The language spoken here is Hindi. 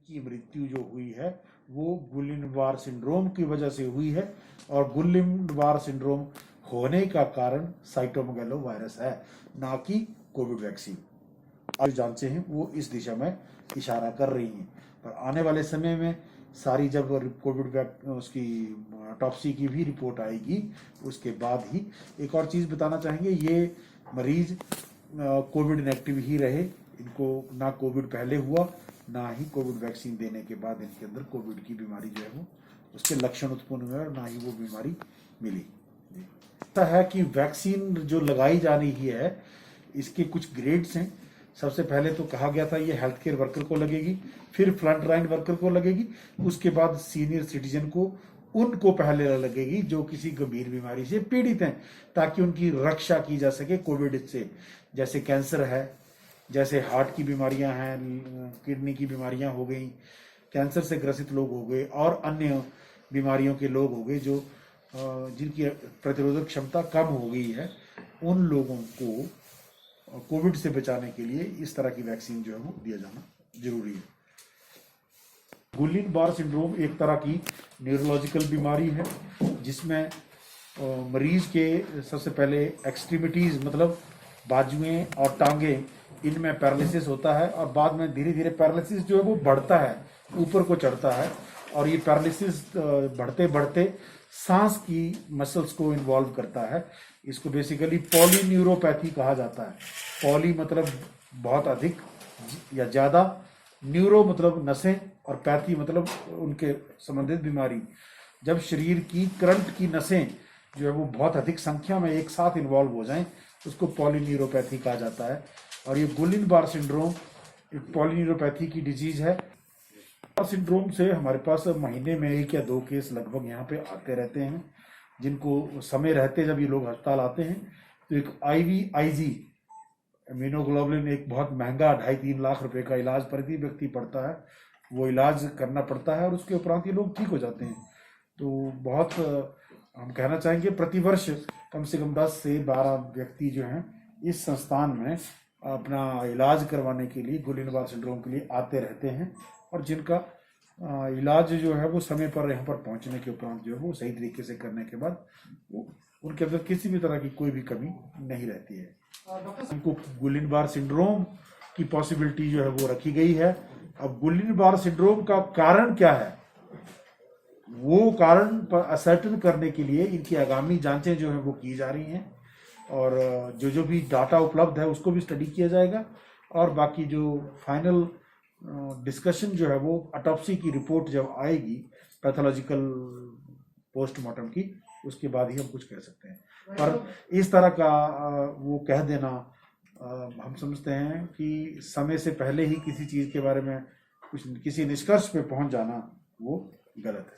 की मृत्यु जो हुई है वो गुलिन-बार सिंड्रोम की वजह से हुई है, और गुलिन-बार सिंड्रोम होने का कारण साइटोमेगालो वायरस है, ना कि कोविड वैक्सीन। आप जांचें हैं वो इस दिशा में इशारा कर रही हैं, पर आने वाले समय में सारी जब कोविड उसकी ऑटोप्सी की भी रिपोर्ट आएगी उसके बाद ही। एक और चीज़ बताना चाहेंगे, ये मरीज कोविड नेगेटिव ही रहे, इनको ना कोविड पहले हुआ ना ही कोविड वैक्सीन देने के बाद इनके अंदर कोविड की बीमारी जो है वो उसके लक्षण उत्पन्न हुए और ना ही वो बीमारी मिली। ऐसा है कि वैक्सीन जो लगाई जा रही है इसके कुछ ग्रेड्स हैं। सबसे पहले तो कहा गया था ये हेल्थ केयर वर्कर को लगेगी, फिर फ्रंट लाइन वर्कर को लगेगी, उसके बाद सीनियर सिटीजन को, उनको पहले लगेगी जो किसी गंभीर बीमारी से पीड़ित हैं, ताकि उनकी रक्षा की जा सके कोविड से। जैसे कैंसर है, जैसे हार्ट की बीमारियां हैं, किडनी की बीमारियां हो गई, कैंसर से ग्रसित लोग हो गए और अन्य बीमारियों के लोग हो गए जो जिनकी प्रतिरोधक क्षमता कम हो गई है, उन लोगों को कोविड से बचाने के लिए इस तरह की वैक्सीन जो है वो दिया जाना जरूरी है। गुलिन-बार सिंड्रोम एक तरह की न्यूरोलॉजिकल बीमारी है जिसमें मरीज के सबसे पहले एक्सट्रीमिटीज मतलब बाजुएं और टांगे, इनमें पैरालिसिस होता है और बाद में धीरे धीरे पैरालिसिस जो है वो बढ़ता है, ऊपर को चढ़ता है, और ये पैरालिसिस बढ़ते बढ़ते सांस की मसल्स को इन्वॉल्व करता है। इसको बेसिकली पॉलीन्यूरोपैथी कहा जाता है। पॉली मतलब बहुत अधिक या ज़्यादा, न्यूरो मतलब नसें, और पैथी मतलब उनके संबंधित बीमारी। जब शरीर की करंट की नसें जो है वो बहुत अधिक संख्या में एक साथ इन्वॉल्व हो जाएं, उसको पॉलीन्यूरोपैथी कहा जाता है। और ये गुलिन-बार सिंड्रोम एक पॉलीन्यूरोपैथी की डिजीज है। सिंड्रोम से हमारे पास महीने में 1 या 2 केस लगभग यहाँ पे आते रहते हैं, जिनको समय रहते जब ये लोग अस्पताल आते हैं तो एक IVIG इम्यूनोग्लोबुलिन, एक बहुत महंगा 2.5-3 लाख रुपए का इलाज प्रति व्यक्ति पड़ता है, वो इलाज करना पड़ता है और उसके उपरांत ये लोग ठीक हो जाते हैं। तो बहुत हम कहना चाहेंगे प्रतिवर्ष कम से कम 10 से 12 व्यक्ति जो हैं इस संस्थान में अपना इलाज करवाने के लिए गुलिन-बार सिंड्रोम के लिए आते रहते हैं, और जिनका इलाज जो है वो समय पर यहाँ पर पहुँचने के उपरांत जो है वो सही तरीके से करने के बाद वो उनके अंदर किसी भी तरह की कोई भी कमी नहीं रहती है। उनको गुलिन-बार सिंड्रोम की पॉसिबिलिटी जो है वो रखी गई है। अब गुलिन-बार सिंड्रोम का कारण क्या है, वो कारण पर असर्टन करने के लिए इनकी आगामी जांचें जो है वो की जा रही हैं, और जो भी डाटा उपलब्ध है उसको भी स्टडी किया जाएगा, और बाकी जो फाइनल डिस्कशन जो है वो ऑटोप्सी की रिपोर्ट जब आएगी पैथोलॉजिकल पोस्टमार्टम की, उसके बाद ही हम कुछ कह सकते हैं। पर इस तरह का वो कह देना हम समझते हैं कि समय से पहले ही किसी चीज़ के बारे में कुछ किसी निष्कर्ष पे पहुंच जाना वो गलत है।